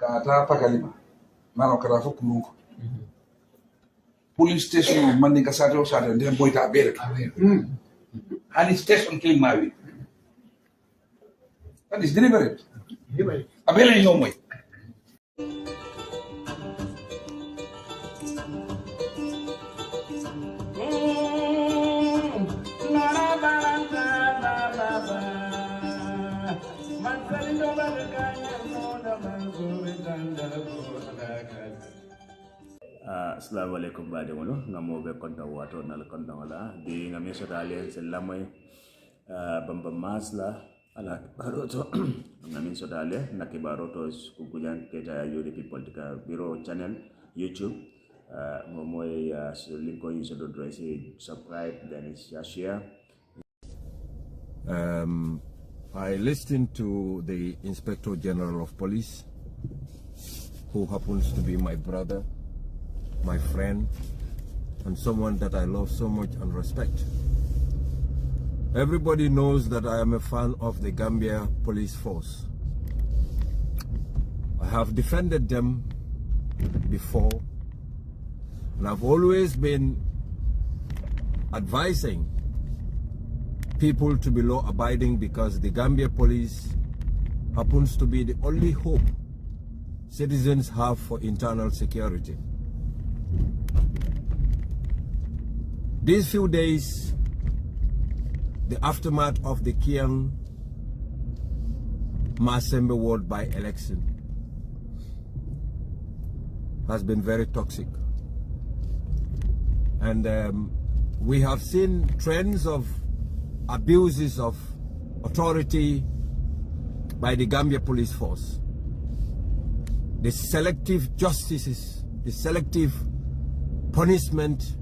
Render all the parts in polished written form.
Kata pakalima. Mano kara fo kulunko. Police station mandi kasate o sate ndem boyta abere. Hani station ke mawi. That is deliberate. Abele no moy. Assalamu alaikum bade ngono ngamo be konta wato nal konta wala di ngami so dalen selamay bamba masla ala baroto ngami so dale nakibaroto Kunkujang Keitaya UDP politika bureau channel YouTube momoy so linko yuso do dress subscribe then share. I listened to the Inspector General of Police, who happens to be my brother, my friend, and someone that I love so much and respect. Everybody knows that I am a fan of the Gambia police force. I have defended them before, and I've always been advising people to be law-abiding because the Gambia police happens to be the only hope citizens have for internal security. These few days, the aftermath of the Kiang Masembe ward by-election has been very toxic. And we have seen trends of abuses of authority by the Gambia police force. The selective justices, the selective punishment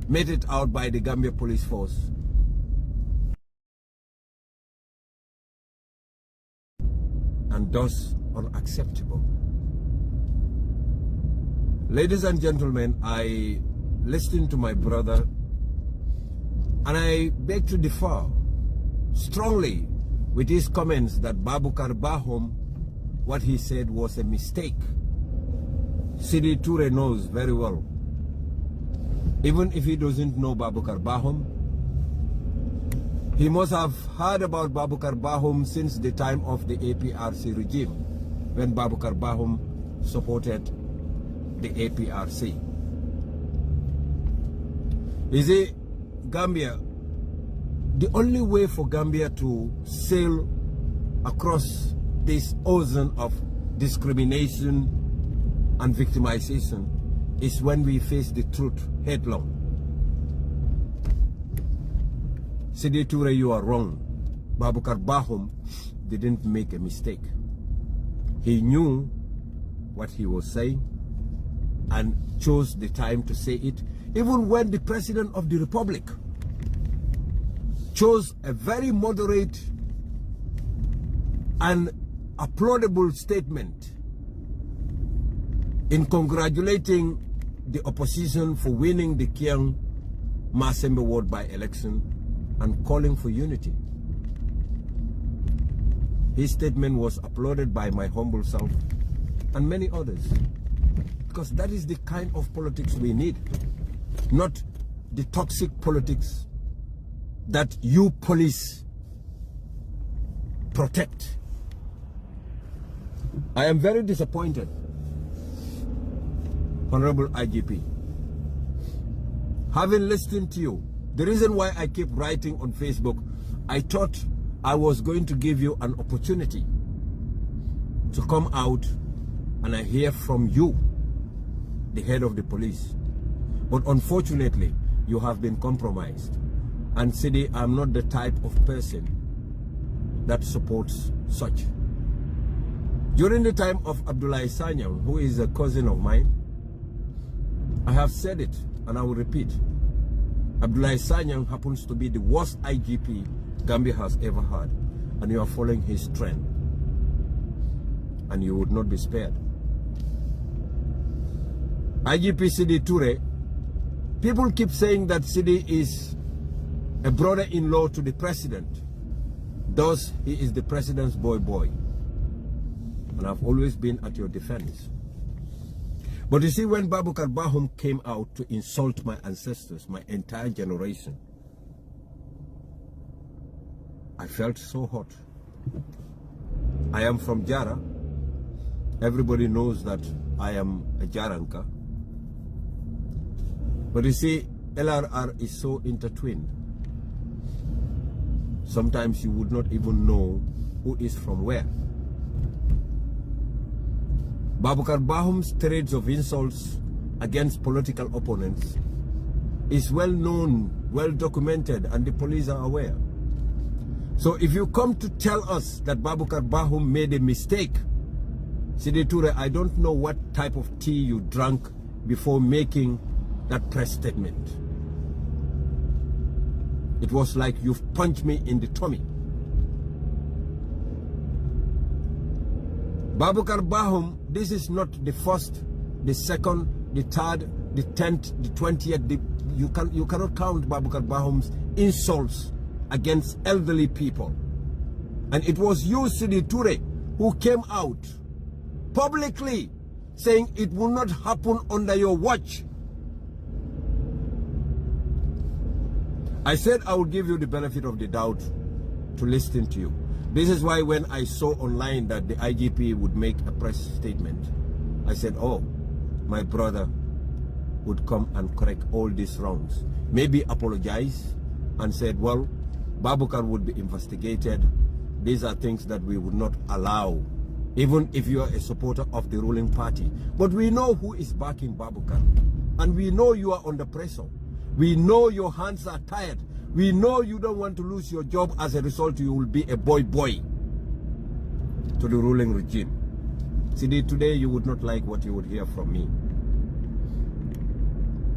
meted out by the Gambia police force. And thus unacceptable. Ladies and gentlemen, I listened to my brother and I beg to differ strongly with his comments that Baboucarr Bahoum, what he said was a mistake. Sidi Toure knows very well. Even if he doesn't know Baboucarr Bahoum, he must have heard about Baboucarr Bahoum since the time of the APRC regime, when Baboucarr Bahoum supported the APRC. Is it Gambia, the only way for Gambia to sail across this ocean of discrimination and victimization is when we face the truth headlong. Sidi Toure, you are wrong. Baboucarr Bahoum didn't make a mistake. He knew what he was saying and chose the time to say it, even when the President of the Republic chose a very moderate and applaudable statement in congratulating the opposition for winning the Kiang Masembe ward by-election and calling for unity. His statement was applauded by my humble self and many others, because that is the kind of politics we need, not the toxic politics that you police protect. I am very disappointed, Honorable IGP. Having listened to you, the reason why I keep writing on Facebook, I thought I was going to give you an opportunity to come out and I hear from you, the head of the police. But unfortunately, you have been compromised. And Sidi, I'm not the type of person that supports such. During the time of Abdoulaye Sanyang, who is a cousin of mine, I have said it and I will repeat. Abdoulaye Sanyang happens to be the worst IGP Gambia has ever had, and you are following his trend, and you would not be spared. IGP Sidi Toure, people keep saying that Sidi is a brother-in-law to the president, thus he is the president's boy. And I've always been at your defense. But you see, when Baboucarr Bahoum came out to insult my ancestors, my entire generation, I felt so hot. I am from Jara. Everybody knows that I am a Jaranka. But you see, LRR is so intertwined. Sometimes you would not even know who is from where. Baboucarr Bahoum's threads of insults against political opponents is well known, well documented, and the police are aware. So if you come to tell us that Baboucarr Bahoum made a mistake, Sidi Toure, I don't know what type of tea you drank before making that press statement. It was like you've punched me in the tummy. Baboucarr Bahoum, this is not the first, the second, the third, the 10th, the 20th. You cannot count Baboucarr Bahoum's insults against elderly people. And it was you, Sidi Toure, who came out publicly saying it will not happen under your watch. I said I would give you the benefit of the doubt to listen to you. This is why when I saw online that the IGP would make a press statement, I said, oh, my brother would come and correct all these wrongs. Maybe apologize and said, well, Baboucarr would be investigated. These are things that we would not allow, even if you are a supporter of the ruling party. But we know who is backing Baboucarr. And we know you are under pressure. We know your hands are tired. We know you don't want to lose your job. As a result, you will be a boy to the ruling regime. See, today you would not like what you would hear from me.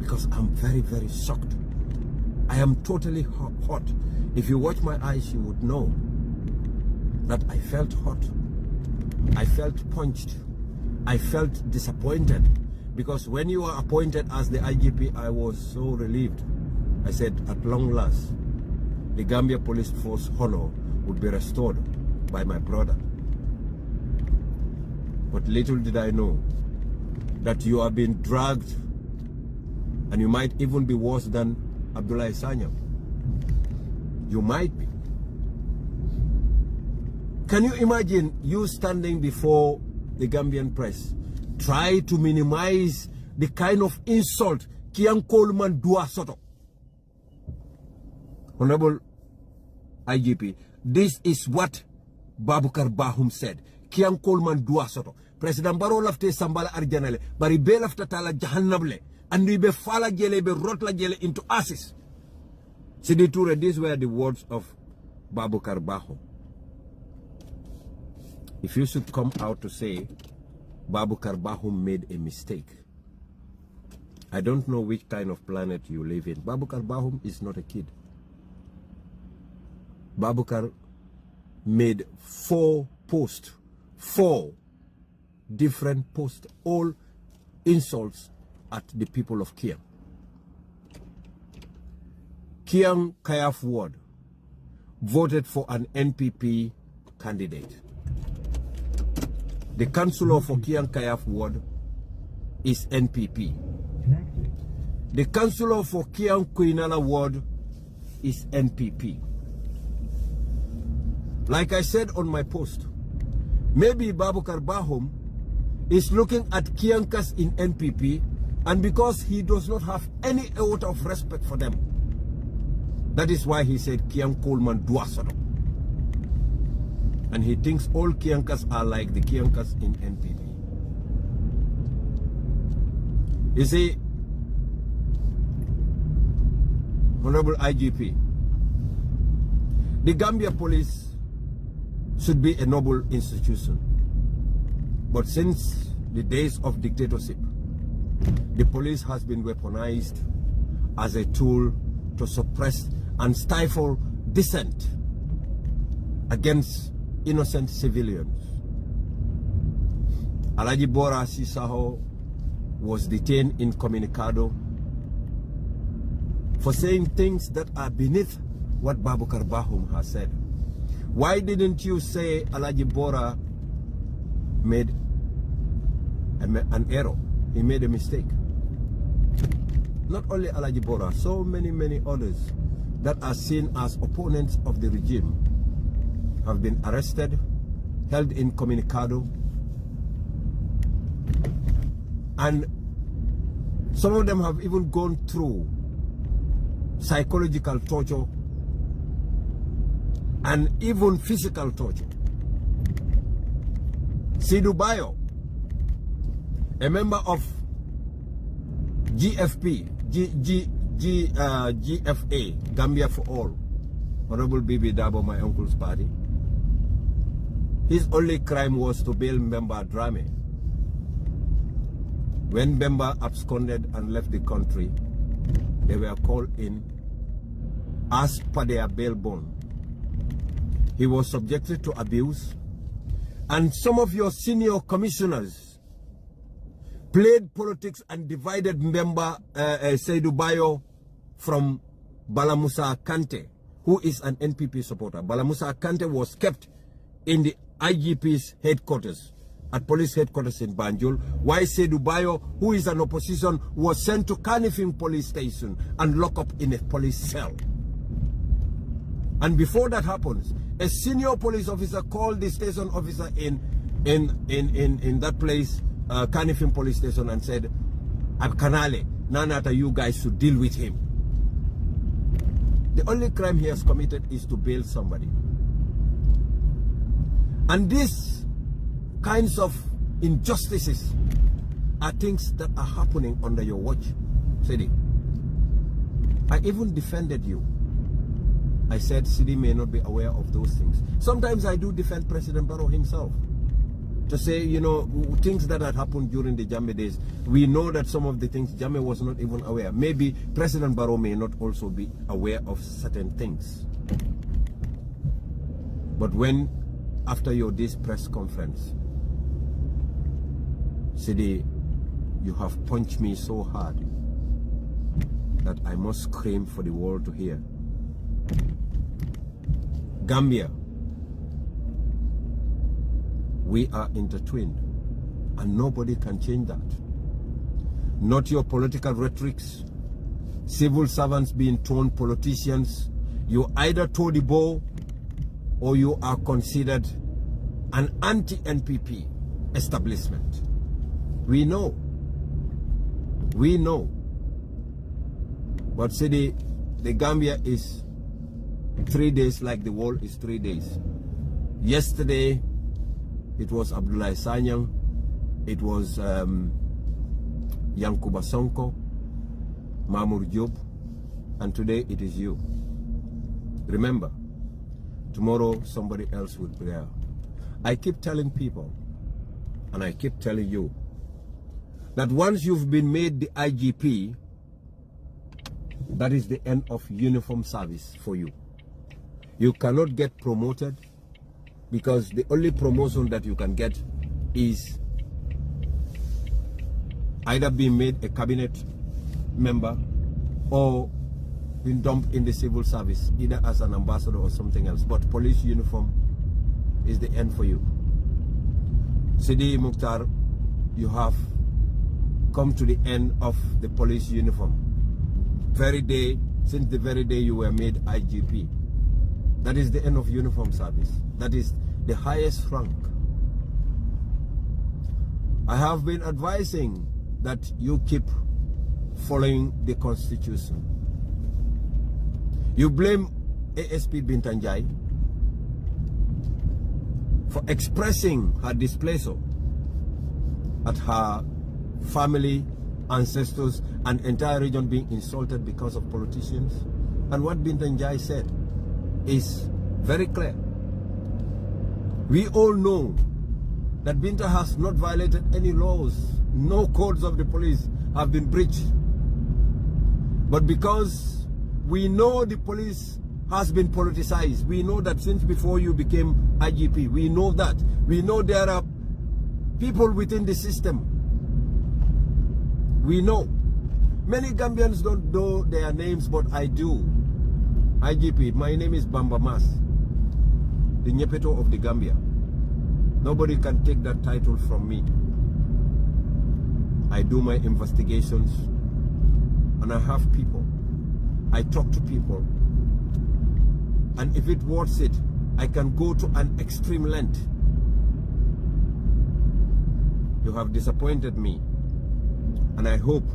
Because I'm very, very shocked. I am totally hot. If you watch my eyes, you would know that I felt hot. I felt punched. I felt disappointed. Because when you were appointed as the IGP, I was so relieved. I said, at long last, the Gambia Police Force honor would be restored by my brother. But little did I know that you are being dragged, and you might even be worse than Abdoulaye Sanyang. You might be. Can you imagine you standing before the Gambian press, try to minimize the kind of insult Kiang Coleman Dua Soto? Honorable IGP, this is what Baboucarr Bahoum said. Kiang Coleman Dua Soto. President Barrow lafte Sambala Arjanale, bari be lafta tala jahannable, and we be fala jele be rotla jele into ashes. Sidi Toure, these were the words of Baboucarr Bahoum. If you should come out to say Baboucarr Bahoum made a mistake, I don't know which kind of planet you live in. Baboucarr Bahoum is not a kid. Baboucarr made 4 posts, 4 different posts, all insults at the people of Kiang. Kiang Kayaf Ward voted for an NPP candidate. The councillor for Kiang Kayaf Ward is NPP. The councillor for Kiang Kuinala Ward is NPP. Like I said on my post, maybe Baboucarr Bahoum is looking at Kiankas in NPP, and because he does not have any iota of respect for them, that is why he said Kiang Coleman Duasodo. And he thinks all Kiankas are like the Kiankas in NPP. You see, Honorable IGP, the Gambia Police should be a noble institution. But since the days of dictatorship, the police has been weaponized as a tool to suppress and stifle dissent against innocent civilians. Alaji Bora Sisaho was detained in Communicado for saying things that are beneath what Baboucarr Bahoum has said. Why didn't you say Alaji Bora made an error. He made a mistake. Not only Alaji Bora, so many others that are seen as opponents of the regime have been arrested, held incommunicado, and some of them have even gone through psychological torture and even physical torture. Sidou Bayo, a member of GFP, GFA, Gambia for All, Honorable Bibi Dabo, my uncle's party, his only crime was to bail Mbemba Drame. When Mbemba absconded and left the country, they were called in as per their bail bond. He was subjected to abuse, and some of your senior commissioners played politics and divided Mbemba Sidou Bayo from Balamusa Kante, who is an NPP supporter. Balamusa Kante was kept in the IGP's headquarters, at police headquarters in Banjul, while Sidou Bayo, who is an opposition, was sent to Kanifing police station and locked up in a police cell. And before that happens, a senior police officer called the station officer in that place, Kanifing police station, and said, Kanale, Nanata, you guys should deal with him. The only crime he has committed is to bail somebody. And these kinds of injustices are things that are happening under your watch, Sidi. I even defended you. I said Sidi may not be aware of those things. Sometimes I do defend President Barrow himself, to say, you know, things that had happened during the Jammeh days. We know that some of the things Jammeh was not even aware. Maybe President Barrow may not also be aware of certain things. But when, after this press conference, Sidi, you have punched me so hard that I must scream for the world to hear. Gambia, we are intertwined, and nobody can change that. Not your political rhetorics, civil servants being turned politicians. You either toe the ball or you are considered an anti-NPP establishment. We know. We know. But see, the Gambia is 3 days like the world is 3 days. Yesterday, it was Abdoulaye Sanyang, it was Yankuba Sonko, Mamour Diop, and today it is you. Remember, tomorrow somebody else will be there. I keep telling people, and I keep telling you, that once you've been made the IGP, that is the end of uniform service for you. You cannot get promoted, because the only promotion that you can get is either being made a cabinet member or being dumped in the civil service, either as an ambassador or something else. But police uniform is the end for you. Sidi Mukhtar, you have come to the end of the police uniform. Since the very day you were made IGP. That is the end of uniform service. That is the highest rank. I have been advising that you keep following the Constitution. You blame ASP Bintanjai for expressing her displeasure at her family, ancestors, and entire region being insulted because of politicians. And what Bintanjai said is very clear. We all know that Binta has not violated any laws. No codes of the police have been breached. But because we know the police has been politicized, we know that since before you became IGP, we know that. We know there are people within the system. We know. Many Gambians don't know their names, but I do. IGP, my name is Bamba Mas, the Nyepeto of the Gambia. Nobody can take that title from me. I do my investigations, and I have people. I talk to people, and if it worth it, I can go to an extreme length. You have disappointed me, and I hope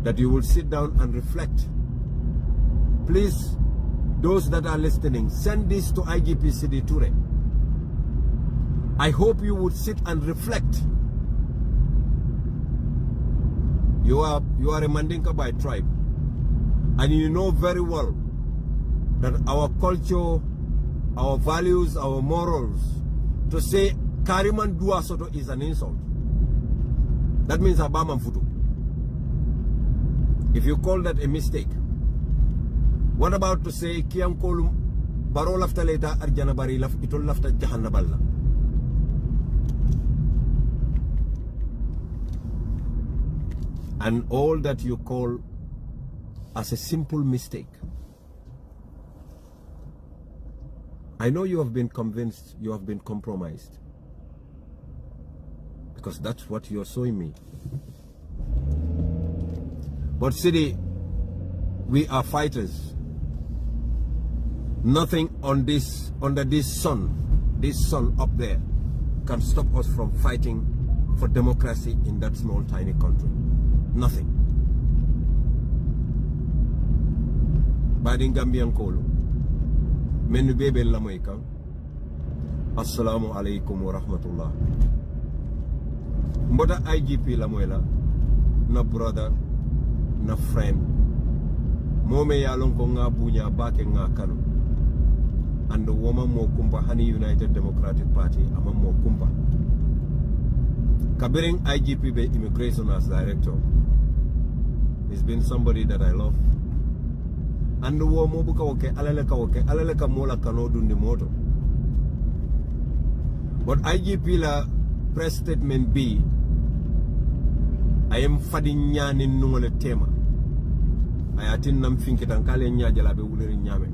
that you will sit down and reflect. Please, those that are listening, send this to IGP Sidi Toure. I hope you would sit and reflect. You are a Mandinka by tribe, and you know very well that our culture, our values, our morals, to say Kariman Dua Soto is an insult. That means Abama Futu. If you call that a mistake, what about to say Kiam Kolum Baro lafta leta Arjana Bari laf itol lafta Jahannaballa? And all that you call as a simple mistake. I know you have been convinced, you have been compromised, because that's what you're showing me. But Sidi, we are fighters. Nothing on this, under this sun up there, can stop us from fighting for democracy in that small tiny country. Nothing. Badin Gambian Kolo, Menu Bebe Lamoika, Assalamu alaikum wa rahmatullah. Mbota IGP Lamoela, na brother, na friend. Mome ya lonko nga bunya bake nga kanu. And the woman mo kumpa Hani United Democratic Party, ama mo kumpa. Kabiring IGP be immigration as director. He's been somebody that I love. And the woman buka woke, alaleka mola kano dundi moto. But IGP la press statement B, I am fadin nyani nungole tema. I atin nam finkitan kale nyajala be uleri nyame.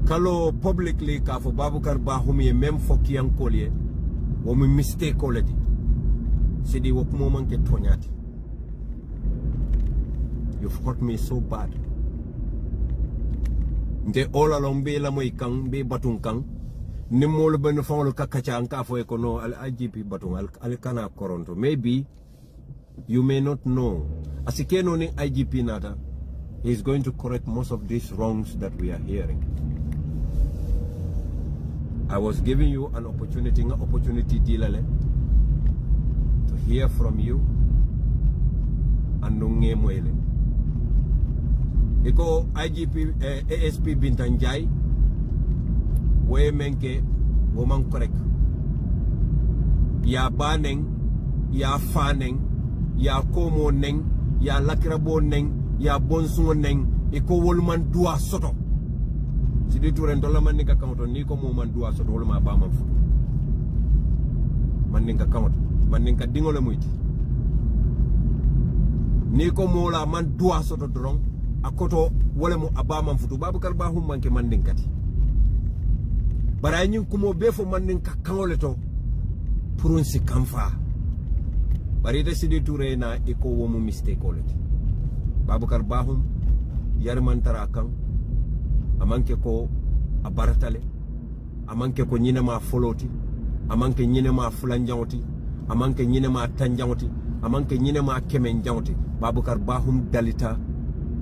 Kalo publicly ka for Baboucarr Bahoum ye mem foki yang kolye, wo mi mistake already. Sidi wo kumo manke tonyati. You've hurt me so bad. Nte all along be la moy kang be batun kang. Ni molo ben fawlo kakacha anka fo ekono al IGP batung al kana koronto. Maybe you may not know. Asikeno ni IGP nata, he's going to correct most of these wrongs that we are hearing. I was giving you an opportunity dilale to hear from you and nunge mwele. Iko IGP ASP Bintanjai we menke woman correct. Ya baneng, ya faneng, ya komo neng, ya lakirabo neng, ya bonsuo neng, iko wolman dua soto. Sidi Toure ndola man ninka kamoto niko mo man dua soto wolma ba man futu. Man ninka kamoto, man ninka dingole muiti. Niko mo la man dua soto drong akoto wole mo abama futu. Baboucarr Bahoum manke man ninkati. Bara nyin kumo befo man ninka kangole to purunsi kamfa. Bari de Sidi Toure na iko womu mistake oleti. Baboucarr Bahoum yarman tarakang amanke ko abaratale, amanke ko nyine ma foloti, amanke nyine ma fulanjawti, amanke nyine ma tanjawti, amanke nyine ma kemenjawti. Baboucarr Bahoum dalita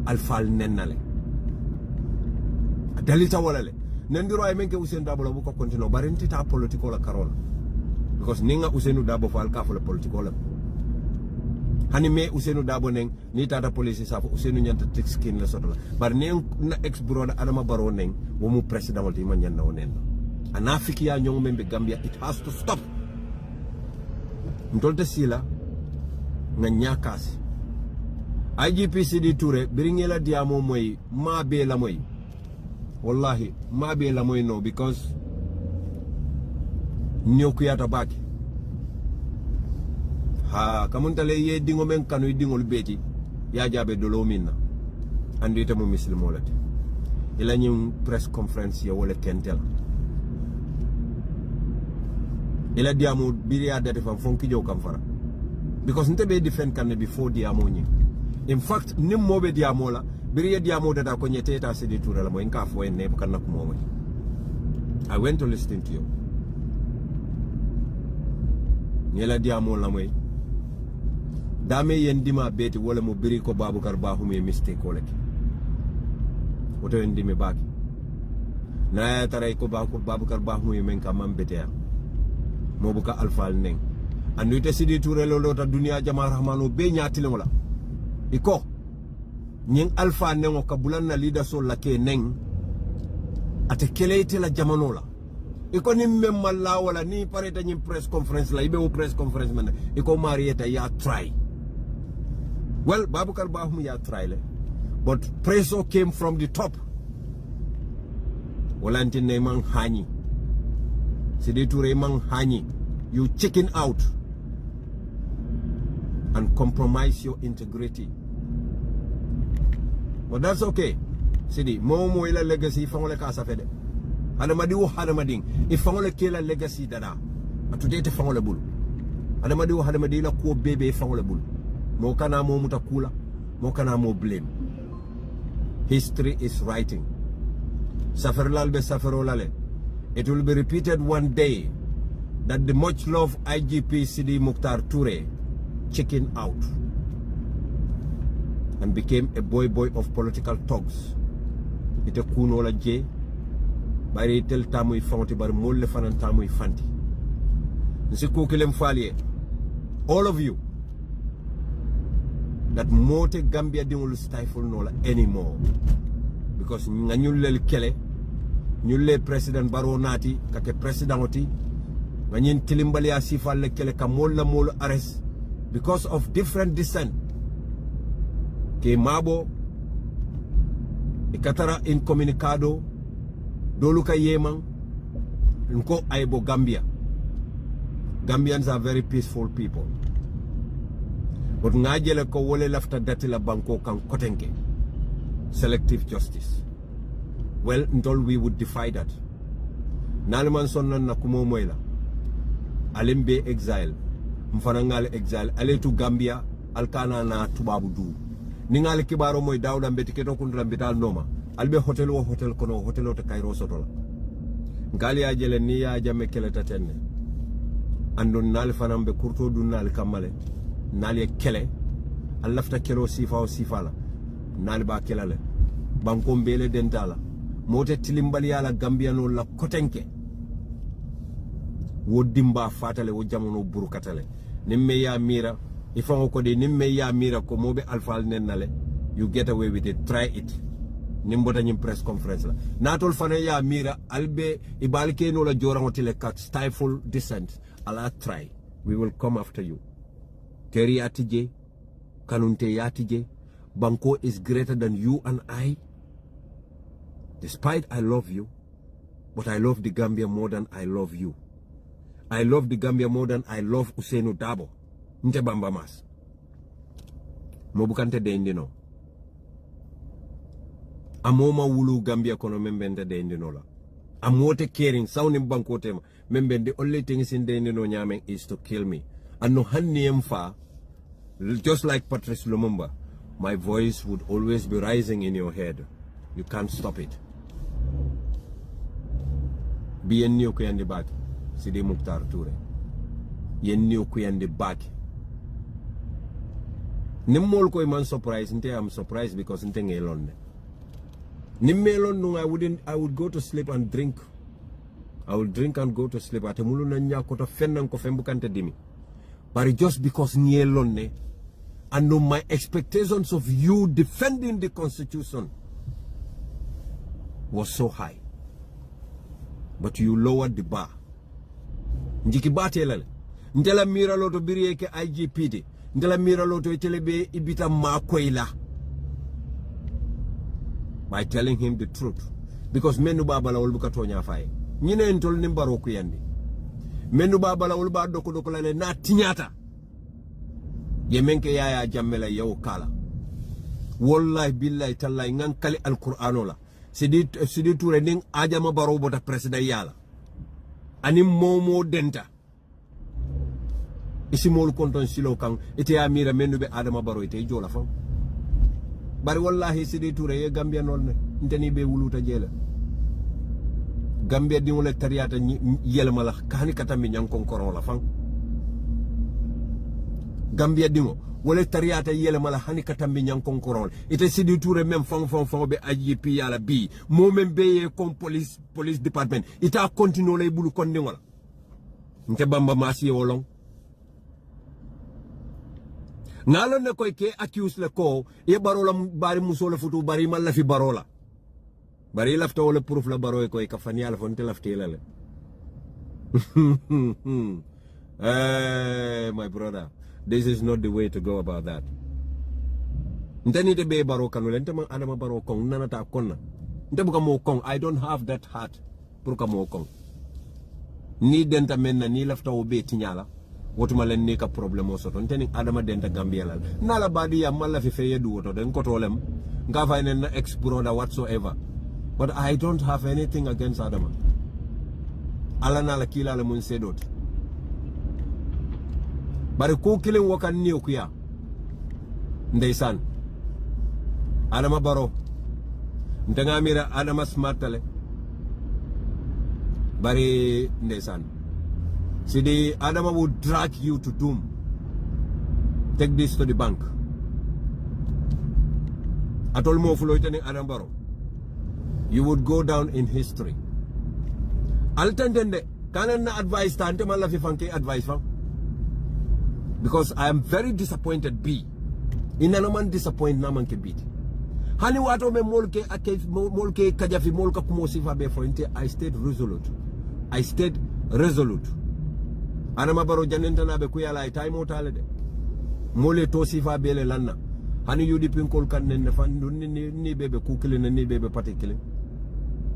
alfal nennale. Dalita walale. Nendiro ay menke Ousainou Darboe la buko continue barenti ta politiko la karol. Because ninga Ousainou Darboe fal ka fo politiko la. Hani me Ousainou Darboe neng ni tata police safo Ousainou nyanta tek skin la soto la. Bar neng na ex brother Adama Barrow neng wo mu president walti man nyanda wonen. Anafiki ya nyong membe Gambia, it has to stop. Mtolta sila nga nyakasi. IGP Sidi Toure biringela diamo moy ma be la moy. Wallahi ma be la moy no, because nyokuyata baki. Ha kamuntale ye dingo men kanu dingo beti ya jabe dolo minna andi te mo muslimolati ila nyum press conference ya wala kentel ila diamo biria date fam fonki jow kam fara because nte be defend kan before diamo nyi in fact nim mobe diamo la biria diamo data ko nyeteta Sidi Touré la mo inka fo en ne kan nak mo I went to listen to you nyela diamo la moy dame yendima beti wala mo biri ko Baboucarr Bahoum e mistake ko lek woto yendime baki na taray ko Baboucarr Bahoum e men ka mambetea mo buka alfal neng andu te Sidi Touré lolo ta dunia jama rahmano be nyaati le wala iko nyen alfa nengo kabulan na leader so lake neng ate keleite la jamano la iko ni memma la wala ni pareta nyi press conference la ibe o press conference man iko marieta ya try well Baboucarr Bahoum ya try le but pressure came from the top wala ntine man hani Sidi Touré man hani you chicken out and compromise your integrity but that's okay Sidi momo ila legacy fangole ka sa fede adamadi wo hadamadi ifangole kela legacy dada atudete fangole bulu adamadi wo hadamadi la ko bebe fangole bulu mo kana mo mutakula mo kana mo blame history is writing safarlal be safarolale it will be repeated one day that the much loved IGP Sidi Mukhtar Touré chickened out and became a boy of political thugs. Ite kuno la je bari tel tamuy fonti bar molle fanan tamuy fanti nsi ko kelem falie all of you that mote Gambia dingul stifle no la anymore because nganyul kele nyulle president baro nati kake president oti nganyin tilimbali asifal le kele ka molla mol arrest because of different descent ke mabo ikatara incommunicado doluka yeman nko aibo Gambia. Gambians are very peaceful people but ngajele ko wole lafta datila banko kan kotenke selective justice well until we would defy that nalman sonnan na kumo moyla alimbe exile mfanangal exile ale to Gambia alkana na tubabu du ningali kibaro moy dawda mbeti keto kundra mbital noma albe hotel wo hotel kono hotel o to Cairo sotola ngali ya jele ni ya jamme kele tatenne andon nal fanambe kurto dun nal kamale nal ye kele alafta kelo sifa o sifala nal ba kelale banko mbele dentala mote tilimbali ala Gambiano la kotenke wo dimba fatale wo jamono burukatale nimme ya mira ifango ko de nimme ya mira ko mobe alfal nennale you get away with it try it nimbota nyim press conference la natol fane ya mira albe ibalke no la jorango tele kat stifle dissent ala try we will come after you keri atije kanunte yatije banko is greater than you and I. Despite I love you, but I love the Gambia more than I love you. I love the Gambia more than I love Ousainou Darboe. Nte bamba mas. Mobukante de indino. Amoma wulu Gambia kono membende de indino la. Amote caring, sounding banko tema. Membende, the only thing is in the indino nyameng is to kill me. And no hanni emfa, just like Patrice Lumumba, my voice would always be rising in your head. You can't stop it. Be a new kuyandi back, Sidi Mukhtar Touré. Yen new kuyandi back. Nimmol ko man surprised. I'm surprised because nte ngelon. Nimmelon nung I would go to sleep and drink. I would drink and go to sleep. Ate mulu na nya kota fennan ko fembukante dimi. But just because ngelon ne, and no my expectations of you defending the Constitution was so high. But you lowered the bar. Njiki batelele. Ndela mira loto biriye ke IGP de. Ndela mira loto itelebe ibita makoila. By telling him the truth. Because menu babala ulbuka tonya faye. Nyine ntol nimbaro kuyandi. Menu babala ulba doko lale na tinyata. Yemenke yaya jammela yaw kala. Wallahi billahi tallahi ngankali al-Qur'anola. Sidi Touré ning ajama baro bota president yala. Ani momo denta. isi mol konton silo kan ite amira mendu be adama baro ite jola fam bari wallahi sidi touré ye Gambia non ne nteni be wuluta jela Gambia di wala tariata yelma la kani katambi nyankon koron la fam Gambia di wala tariata yelma la hani katambi nyankon koron ite sidi touré même fang be IGP yala bi mo même be comme police department ita continue lay bulu kon ngola nte bamba masi wolong ngalon ne koy ke accuse le ko e barola bari musole futu bari mal la fi barola bari lafta wala proof la baro koy ka fan yalla fonte lafte la my brother, this is not the way to go about that. Ntani de be baro kanu lente man adama baro kong nanata konna nte buka mo kong. I don't have that heart pour ka mo kong ni denta menna ni lafta wo be tinyala wotuma len ni ka problème o soto nteni adama denta Gambia la nala badi ya malla fi feye du woto den ko tolem nga fay na ex brother whatsoever, but I don't have anything against adama ala nala kila la mun sedot bari ko kilin wakan ni okuya ndeysan adama baro ndenga mira adama smartale bari ndeysan Sidi Adama would drag you to doom. Take this to the bank. Atol mo fuloitani Adam Barrow. You would go down in history. Altendende kanan na advice tante malafi fanke advice fam. Because I am very disappointed B. Inanaman disappoint naman ke beat. Hani wato me molke kajafi molka kumosi fa be fointe. I stayed resolute. I stayed resolute. Adama Barrow janenta na be kuyala ay time otale de mole to sifa bele lanna hani yudi pinkol kan ne fan ni bebe kukile ni bebe patikile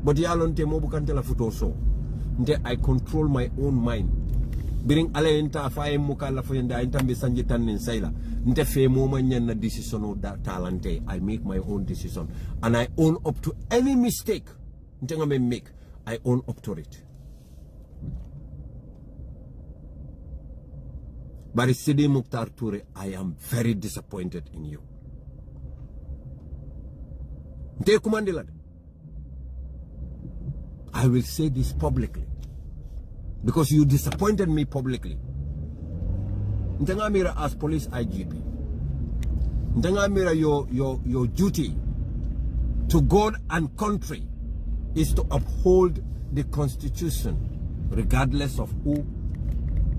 but yalonte mo bukante la futo so nte I control my own mind biring ale enta faye mukala fuyenda enta be sanji tanin sayla nte fe mo ma nyanna decision o da talante. I make my own decision and I own up to any mistake nte ngame make. I own up to it. But Sidi Mukhtar Toure, I am very disappointed in you. I will say this publicly because you disappointed me publicly. Ntangamira as police IGP. Ntangamira your duty to God and country is to uphold the Constitution regardless of who,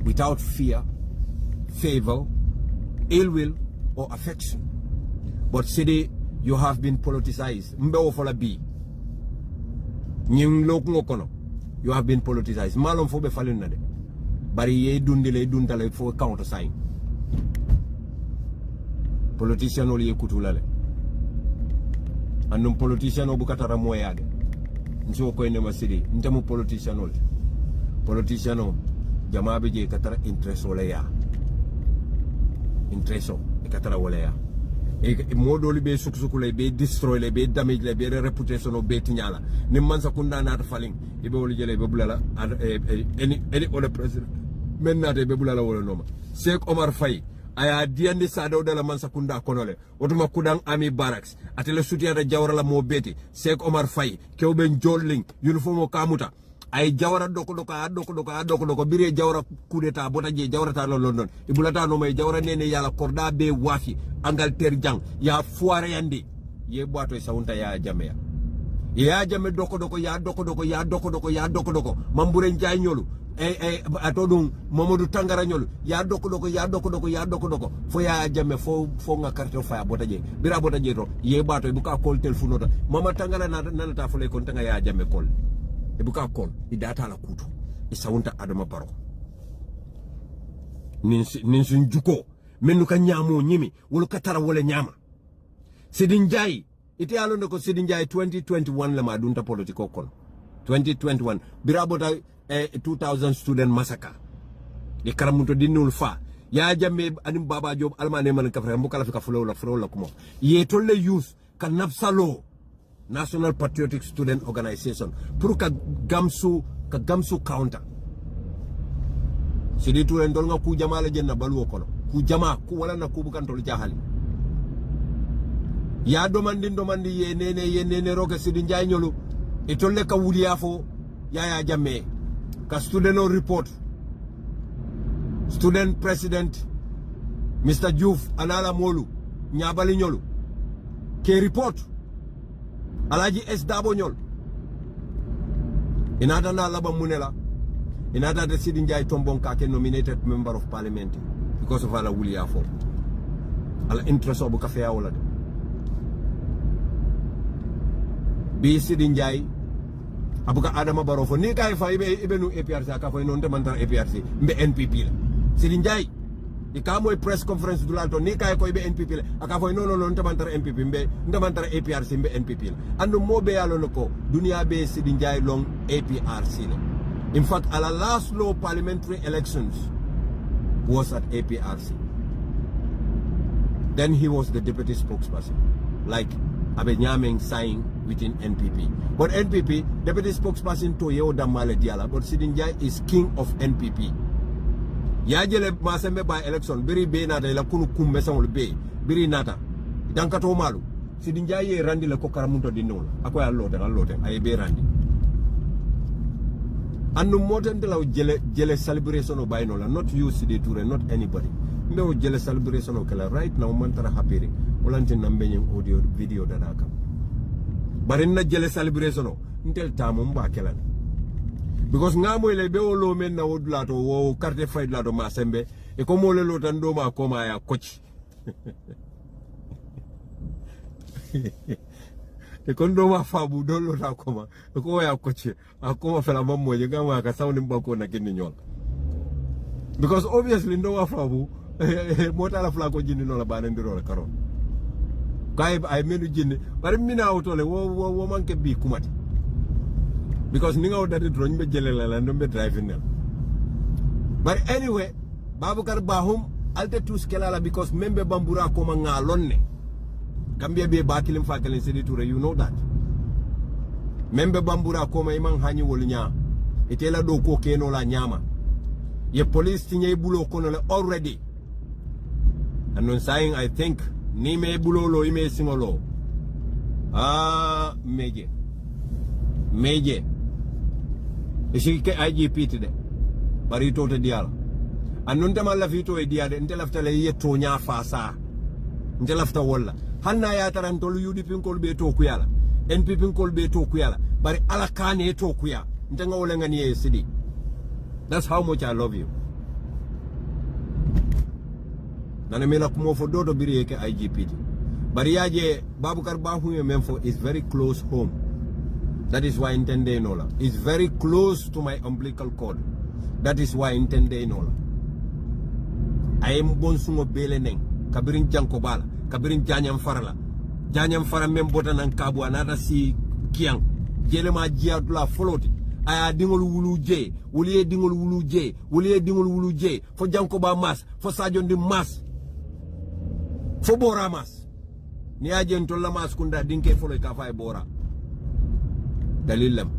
without fear, favor, ill will, or affection. But Sidi, you have been politicized. You have been politicized. Malon fobe falunade. Bari ye dundile dundale for counter sign. Politician oli ye kutulale. Anum politician obukatara moyade. Nso ko enema Sidi. Ntemu politician oli. Politician o jamaa beje katara interest ole ya. Intereso e katara wala ya e modoli be suksukule be destroy le be damage le be reputation be tinyala ni mansa kunda na ta falling e be woli jele be bulala any other president men na te be bulala wala noma Sheikh Omar Faye aya diande sa dawda la mansa kunda konole otuma kudang ami barracks atele soutien da jawra la mo beti Sheikh Omar Faye kewbe jolling uniform kamuta ay jawara doko bire jawra coup d'état bota je jawra ta London ibulata no may jawra nene yala korda be wafi Angleterre jang ya foire yandi ye boato saunta ya jamea ya jame doko mambure njay nyolu atodum Mamadou Tangara nyolu ya doko fo ya jame fo nga carte fa bota je bira bota je to ye boato buka call telephone nota mama Tangara na ta fole kon tanga ya jame call Ebuka kol idata la kutu isaunta Adama Barrow ninsun juko menu ka nyamo nyimi wolu katara wala nyama Sidin Jai ite alonde ko Sidin Jai 2021 la madunta politiko kon 2021 birabota 2000 student massacre de karamuto dinul fa ya jamme anim baba job almane man kafra mbukala fika fulo la kumo ye tolle youth ka nafsalo National Patriotic Student Organization pour ka gamsu counter Sidi Touré ndol nga ku jama la jenna balu kono ku jama ku wala na ku bukan tol jahali ya domandi ye nene roke Sidi Njay nyolu e tolle ka wuliya fo ya jamme ka student on report student president Mr. Diouf anala molu nyabali nyolu ke report alaji S Dabo nyol inata na laba munela inata de Sidi Njay tombon ka ke nominated member of parliament because of ala wuliya fo ala interest obu ka feya wala de bi Sidi Njay abuka Adama Barrow fo ni kay fa ibe nu APRC ka fo non te man tan APRC mbe NPP la Sidi Njay ikamoy press conference du lalto ni kay ko ibe NPP la aka fo non te man tan NPP mbe man tan APRC mbe NPP la andu mobe yalo nako dunia be Sidi Njay long APRC la. In fact, our last low parliamentary elections was at APRC. Then he was the deputy spokesperson, like Abenyameng signed within NPP. But NPP, deputy spokesperson to Yeo Damale Diala, but Sidi Njay is king of NPP. Yajele masembe by election, biri be nata ila kunu kumbesa be, biri nata. Dankato malu. Sidi Njay ye randi le kokaramunto dinola. Ako ya alote, aye be randi. And no more than the jealous celebration of Bainola, not you, Sidi Touré, not anybody. No jealous celebration of Kela. Right now, Mantara happy. Olantin Nambenyang audio video that I come. But in the jealous celebration, until Tamumba Kelan. Because Namo Lebeo lo men na woodlato, wo carte fight lato masembe, e como le lotandoma coma ya coach. E kondo wa fabu dolo na koma ko ya koche akoma fela mammo je gama ka sound mbako na kini nyol because obviously ndo wa fabu mota la fla ko jindi no la bana ndiro la karon kay ay menu jindi bari mina autole wo manke bi kumati because ninga o dati drone be jele la ndombe driving nel but anyway Baboucarr Bahoum alte tous kelala because membe bambura koma ngalonne Gambia be bakilim fakalin Sidi Touré, you know that. Membe bambura koma imang hanyi wolunya. Itela do ko keno la nyama. Ye police tinye bulo kono le already. And on saying I think ni me bulo lo ime singolo. Meje. Ishike IGP today. Barito te diala. Anunta malafito e diade ntelafta le ye tonya fasa. Ntelafta wala. Hanna ya tarantolu UDP nkol be to kuyala NPP nkol be to kuyala bari ala kane to kuya ntenga olenga ni Sidi. That's how much I love you. Nana mela kumo fo dodo biri yeke IGP bari yaje Baboucarr Bahoum memfo is very close home. That is why intende nola is very close to my umbilical cord. That is why intende nola I am bonsungo bele neng kabirin janko bala kabirin janyam fara membota nan kabu anata si kiang jelema jiadula foloti aya dingol wulu je wuliye dingol wulu je fo janko ba mas fo sadio ndi mas fo bora mas ni ajen to la mas kunda dinke folo ka fay bora dalilam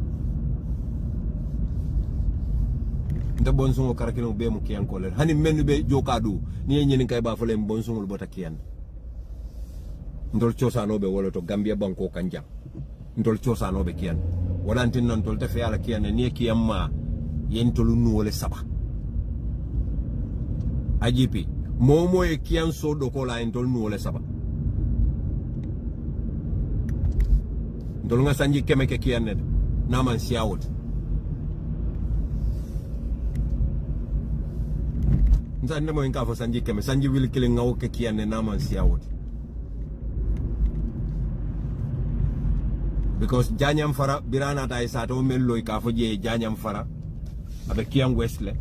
nda bonsungo karakino be mu kiang ko len hani mennu be jokadu ni nyeni kay ba fo len bonsungo bota kian ndol ciosano be wala to Gambia banko kanjang ndol ciosano be kian wala antin non tol te fe ala kian ni kiyamma yentolu nuwole saba IGP momo e kian so do ko la entol nuwole saba ndol nga sanji keme ke kian net naman siawot nzande mo en ka fo sanji keme sanji wil kile ngaw ke kian ne naman siawot because janyam fara birana ta isato mello ka fo je janyam fara abe kiyam westle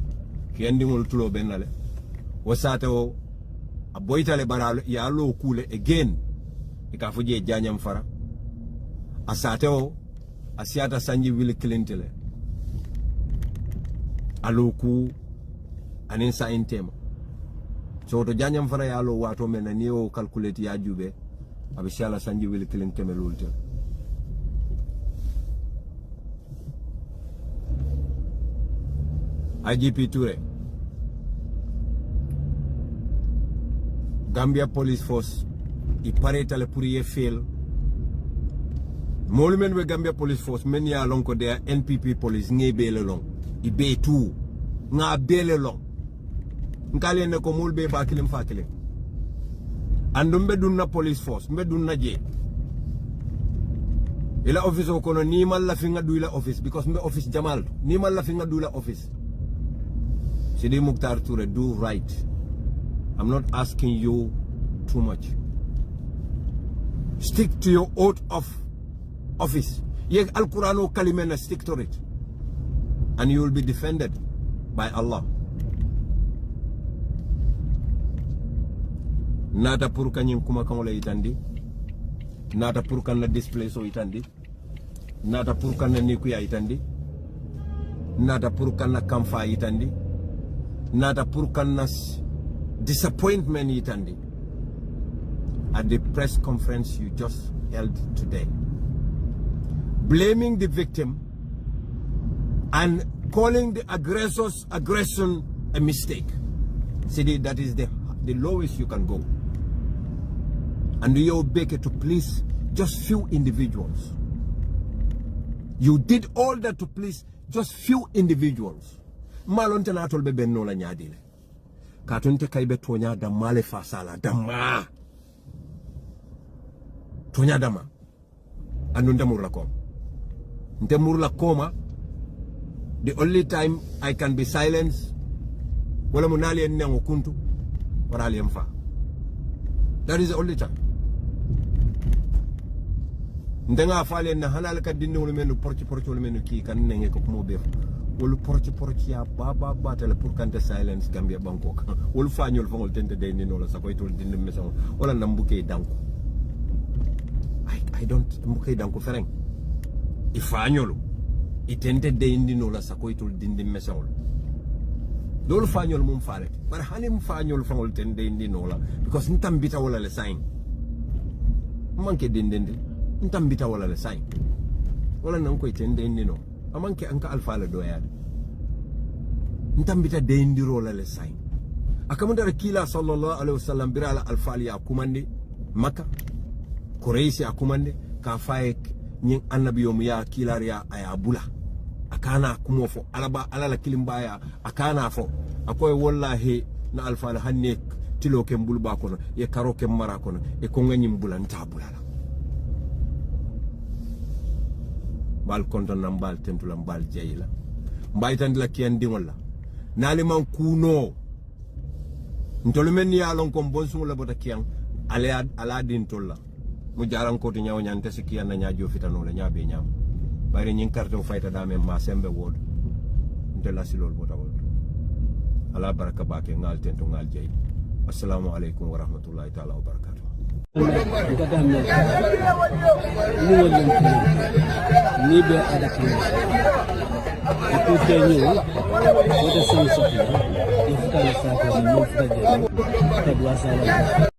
kiandi ngol tulo benale wasato aboitale bara ya lo kule again ka fo je janyam fara asato asiata sanji wil klintele aloku anin sa intema so to janyam fara ya lo wato men ni o calculate ya jube abe shala sanji wil klinteme lulte IGP Touré Gambia police force I paretale pour ye fail. Molumen we Gambia police force men ya long ko de NPP police nge bele long. I be tout. Nga bele long. Nkale ne ko mul be bakilim fakilim. Andum be dunna police force, be dunna je. Ila office kono ni mal la finga du ila office because me office Jamal ni mal la finga du ila office. Sidi Mukhtar Toure, do right. I'm not asking you too much. Stick to your oath of office. Yek Al-Qur'an kalimena, stick to it. And you will be defended by Allah. Nata purkan yung kumakangula itandi. Nata purkan na display so itandi. Nata purkan na nikuya itandi. Nata purkan na kamfa itandi. Nata purkan na disappointment itandi. At the press conference you just held today, blaming the victim and calling the aggressor's aggression a mistake. See, that is the lowest you can go. And you beg to please just few individuals. You did all that to please just few individuals. Malonte na tolbe benno la nyadile. Katunte kaibe tonya da male fasala dama. Tonya dama. Anunda murla koma. Nte murla koma. The only time I can be silenced wala munali enne ngokuntu warali mfa. That is the only time. Ndenga afale na hanal ka dindi wala menu porci wala menu ki kan nenge ko mo be wala porci ya baba batale pour kante silence Gambia banko wala fañol fangol tente de ni no la sakoy tol dindi meson wala nambuke danko I don't mbuke danko fereng ifañolo itente de indi no la sakoy tol dindi meson dol fañol mum faale bar hanim fañol fangol tente de indi no la because ntambita wala le sign manke dindindi ntambita wala le sign wala nan ko tende indi no amanke anka alfa la doyade ntambita de indi ro la le sign akamunda kila sallallahu alaihi wasallam birala alfa ya kumande maka Quraysh akumande ka faye nyin annabiyo mu ya kilariya aya bula akana kumo fo alaba alala kilimbaya akana fo akoy wallahi na alfa hanne tilo ke mbulba kono e karo ke mara kono e ko nganyim bulanta bulala bal konton na mbal tentula mbal jeyila mbaytan la kiyandi wala nali man kuno ntolu men ya lon ko bonsu la bota kiyang ala din tolla mu jaran ko to nyaaw nyante sikiya na nyaajo fitano la nyaabe nyaam bari nyin carte o fayta dame ma sembe wod ndela silol bota wod ala baraka bake ngal tento ngal jey assalamu alaikum wa rahmatullahi ta'ala wa barakatuh ni be ada kini itu tenyu ada solusi itu kalau saya mau saja kedua salah